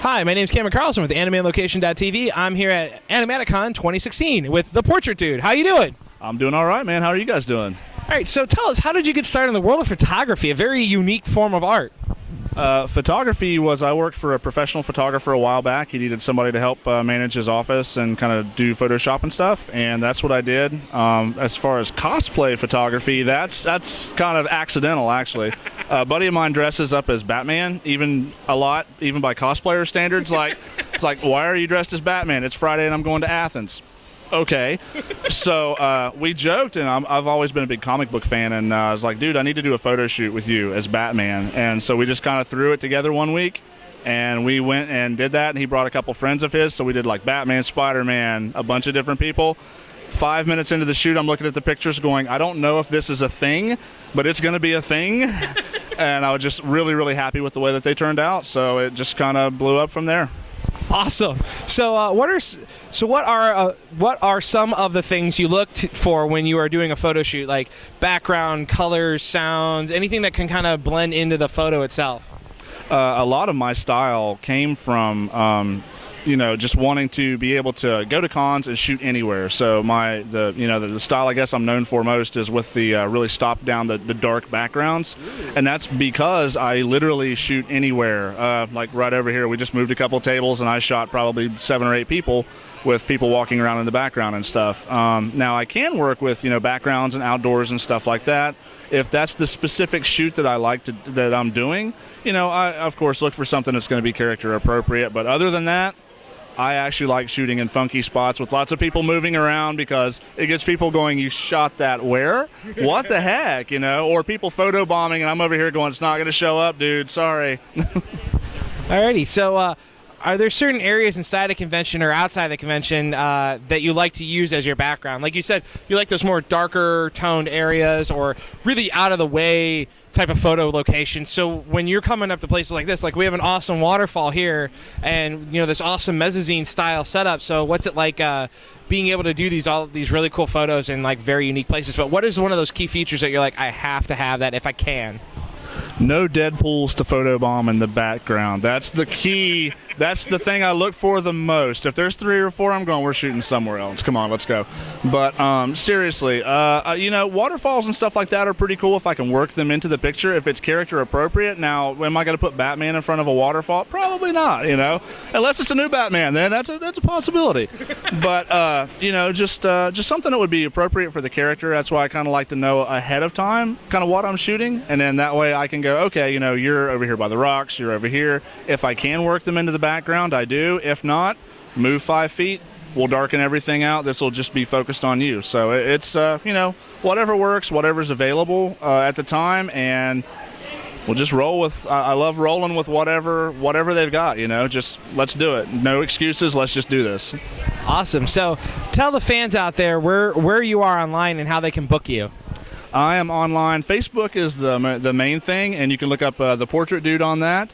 Hi, my name is Cameron Carlson with AnimeLocation.tv. I'm here at Animatic Con 2016 with the Portrait Dude. How you doing? I'm doing all right, man. How are you guys doing? All right, so tell us, how did you get started in the world of photography, a very unique form of art? Photography was, I worked for a professional photographer a while back. He needed somebody to help manage his office and kind of do Photoshop and stuff, and that's what I did. As far as cosplay photography, that's kind of accidental, actually. A buddy of mine dresses up as Batman, even a lot, even by cosplayer standards. It's like, why are you dressed as Batman? It's Friday and I'm going to Athens. Okay, so we joked, and I've always been a big comic book fan, and I was like, dude, I need to do a photo shoot with you as Batman. And so we just kind of threw it together one week, and we went and did that, and he brought a couple friends of his, so we did like Batman, Spider-Man, a bunch of different people. 5 minutes into the shoot, I'm looking at the pictures going, I don't know if this is a thing, but it's going to be a thing. And I was just really, really happy with the way that they turned out, so it just kind of blew up from there. Awesome. So, what are some of the things you looked for when you are doing a photo shoot, like background, colors, sounds, anything that can kind of blend into the photo itself? A lot of my style came from, just wanting to be able to go to cons and shoot anywhere. So the style I guess I'm known for most is with the really stop down the dark backgrounds, and that's because I literally shoot anywhere. Like right over here, we just moved a couple tables and I shot probably 7 or 8 people with people walking around in the background and stuff. Now I can work with backgrounds and outdoors and stuff like that. If that's the specific shoot that I like that I'm doing, I of course look for something that's going to be character appropriate. But other than that, I actually like shooting in funky spots with lots of people moving around because it gets people going, you shot that where? What the heck, Or people photobombing and I'm over here going, it's not going to show up, dude, sorry. Alrighty, so are there certain areas inside a convention or outside the convention that you like to use as your background? Like you said, you like those more darker toned areas or really out of the way type of photo location. So when you're coming up to places like this, like we have an awesome waterfall here and this awesome mezzanine style setup. So what's it like being able to do all these really cool photos in like very unique places? But what is one of those key features that you're like, I have to have that if I can? No Deadpools to photobomb in the background. That's the key. That's the thing I look for the most. If there's 3 or 4, I'm going, we're shooting somewhere else. Come on, let's go. But seriously, waterfalls and stuff like that are pretty cool if I can work them into the picture, if it's character appropriate. Now, am I going to put Batman in front of a waterfall? Probably not, Unless it's a new Batman, then that's a possibility. But, just something that would be appropriate for the character. That's why I kind of like to know ahead of time kind of what I'm shooting. And then that way I can go, okay, you're over here by the rocks, you're over here. If I can work them into the background, I do. If not, move 5 feet. We'll darken everything out. This will just be focused on you. So it's, whatever works, whatever's available at the time, and we'll just roll with, I love rolling with whatever they've got, just let's do it. No excuses. Let's just do this. Awesome. So tell the fans out there where you are online and how they can book you. I am online. Facebook is the main thing, and you can look up the Portrait Dude on that.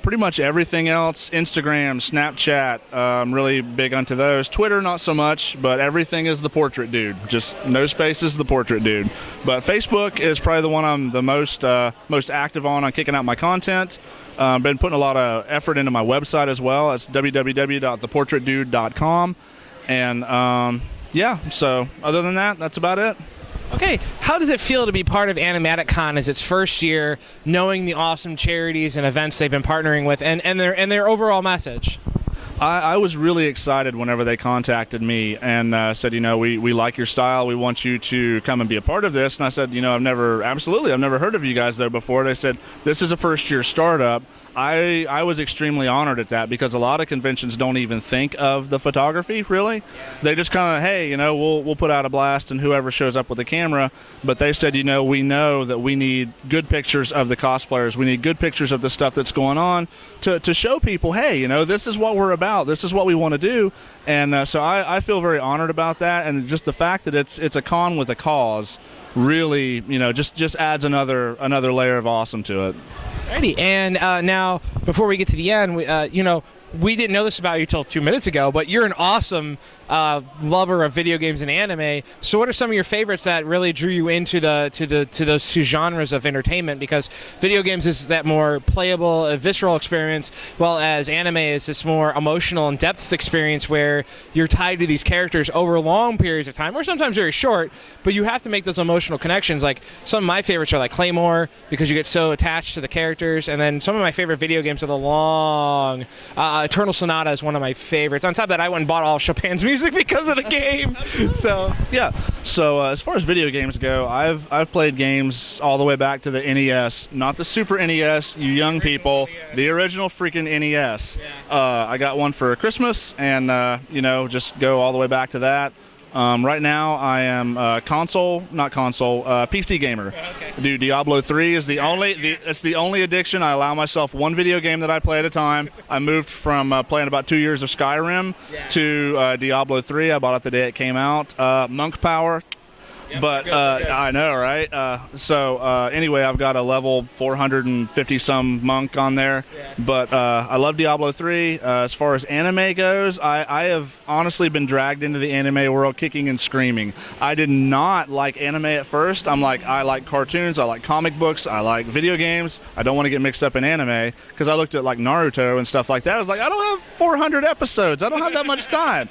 Pretty much everything else, Instagram, Snapchat, I'm really big onto those. Twitter, not so much, but everything is the Portrait Dude. Just no spaces, the Portrait Dude. But Facebook is probably the one I'm the most active on kicking out my content. Been putting a lot of effort into my website as well. It's www.theportraitdude.com. And so other than that, that's about it. Okay, how does it feel to be part of Animatic Con as its first year, knowing the awesome charities and events they've been partnering with, and their overall message? I was really excited whenever they contacted me and said, we like your style. We want you to come and be a part of this. And I said, I've never heard of you guys though before. They said, this is a first-year startup. I was extremely honored at that because a lot of conventions don't even think of the photography, really. They just kind of, hey, we'll put out a blast and whoever shows up with a camera. But they said, we know that we need good pictures of the cosplayers. We need good pictures of the stuff that's going on to show people, hey, this is what we're about. This is what we want to do. And so I feel very honored about that. And just the fact that it's a con with a cause really, just adds another layer of awesome to it. Alrighty, and now before we get to the end, we didn't know this about you till 2 minutes ago, but you're an awesome lover of video games and anime. So what are some of your favorites that really drew you into those two genres of entertainment? Because video games is that more playable, visceral experience, while as anime is this more emotional and depth experience where you're tied to these characters over long periods of time, or sometimes very short, but you have to make those emotional connections. Like some of my favorites are like Claymore, because you get so attached to the characters, and then some of my favorite video games are the long. Eternal Sonata is one of my favorites. On top of that, I went and bought all Chopin's music because of the game. So yeah. So as far as video games go, I've played games all the way back to the NES, not the Super NES. You young people, the original freaking NES. I got one for Christmas, and just go all the way back to that. Right now, I am PC gamer. Okay. Dude, Diablo 3 is it's the only addiction. I allow myself one video game that I play at a time. I moved from playing about 2 years of Skyrim to Diablo 3. I bought it the day it came out. Monk Power. But I know, right? Anyway, I've got a level 450 some monk on there. But I love Diablo 3. As far as anime goes, I have honestly been dragged into the anime world kicking and screaming. I did not like anime at first. I like cartoons, I like comic books, I like video games. I don't want to get mixed up in anime because I looked at like Naruto and stuff like that. I was like, I don't have 400 episodes. I don't have that much time.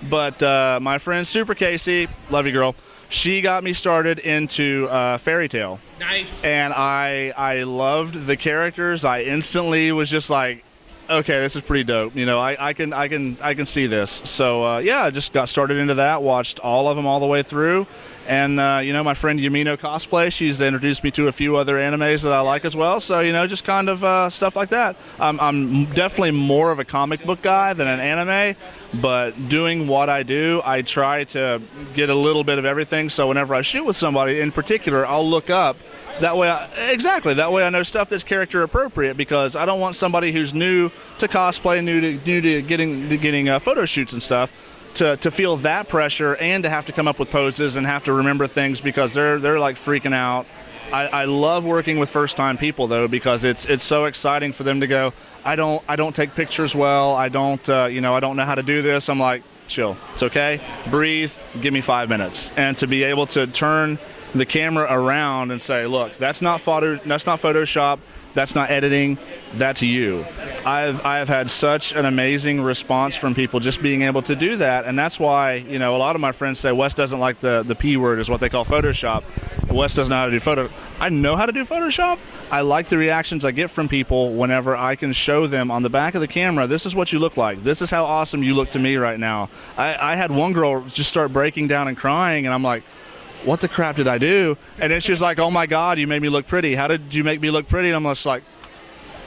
But my friend Super Casey, love you, girl. She got me started into Fairy Tail. Nice. And I loved the characters. I instantly was just like, okay, this is pretty dope. I can see this. So I just got started into that. Watched all of them all the way through. And my friend Yumino Cosplay, she's introduced me to a few other animes that I like as well. So just kind of stuff like that. I'm definitely more of a comic book guy than an anime, but doing what I do, I try to get a little bit of everything. So whenever I shoot with somebody in particular, I'll look up. That way I know stuff that's character appropriate, because I don't want somebody who's new to cosplay, new to getting photo shoots and stuff, to feel that pressure and to have to come up with poses and have to remember things, because they're like freaking out. I love working with first-time people though, because it's so exciting for them to go, I don't take pictures well, I don't know how to do this. I'm like, chill, it's okay, breathe, give me 5 minutes. And to be able to turn the camera around and say, look, that's not Photoshop, that's not editing, that's you. I've had such an amazing response from people just being able to do that, and that's why a lot of my friends say Wes doesn't like the P word, is what they call Photoshop. Wes doesn't know how to do photo. I know how to do Photoshop. I like the reactions I get from people whenever I can show them on the back of the camera, this is what you look like. This is how awesome you look to me right now. I had one girl just start breaking down and crying, and I'm like, what the crap did I do? And then she was like, oh my God, you made me look pretty. How did you make me look pretty? And I'm just like,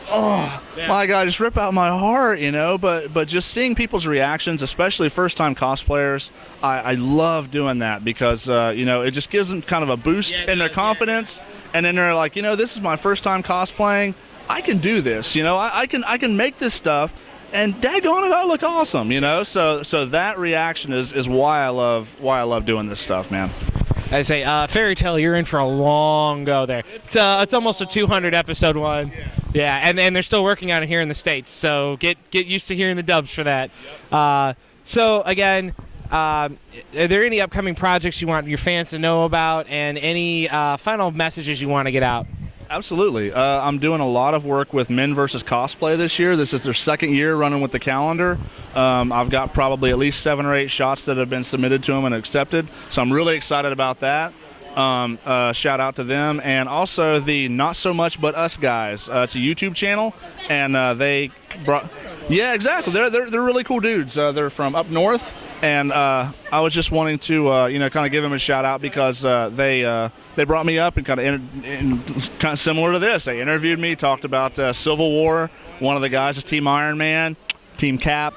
oh my God, just rip out my heart, but just seeing people's reactions, especially first-time cosplayers, I love doing that, because it just gives them kind of a boost in their confidence. And then they're like, this is my first time cosplaying, I can do this, I can make this stuff, and daggone it, I look awesome, so that reaction is why I love doing this stuff, man. I say, Fairy Tail, you're in for a long go there. It's almost a 200 episode one. Yes. Yeah, and they're still working on it here in the States, so get used to hearing the dubs for that. Yep. So again, are there any upcoming projects you want your fans to know about, and any final messages you want to get out? Absolutely. I'm doing a lot of work with Men vs. Cosplay this year. This is their second year running with the calendar. I've got probably at least 7 or 8 shots that have been submitted to them and accepted, so I'm really excited about that. Shout out to them. And also the Not So Much But Us guys. It's a YouTube channel, and they brought... Yeah, exactly. They're really cool dudes. They're from up north, and I was just wanting to kind of give them a shout out, because they brought me up and kind of similar to this. They interviewed me, talked about Civil War. One of the guys is Team Iron Man, Team Cap.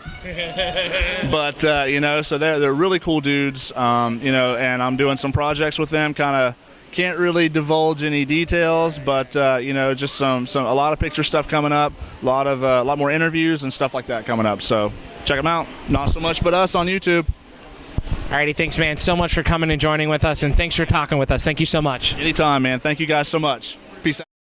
But so they're really cool dudes. And I'm doing some projects with them. Kind of can't really divulge any details, but just a lot of picture stuff coming up, a lot more interviews and stuff like that coming up. So check them out. Not So Much But Us on YouTube. Alrighty, thanks, man, so much for coming and joining with us, and thanks for talking with us. Thank you so much. Anytime, man. Thank you guys so much.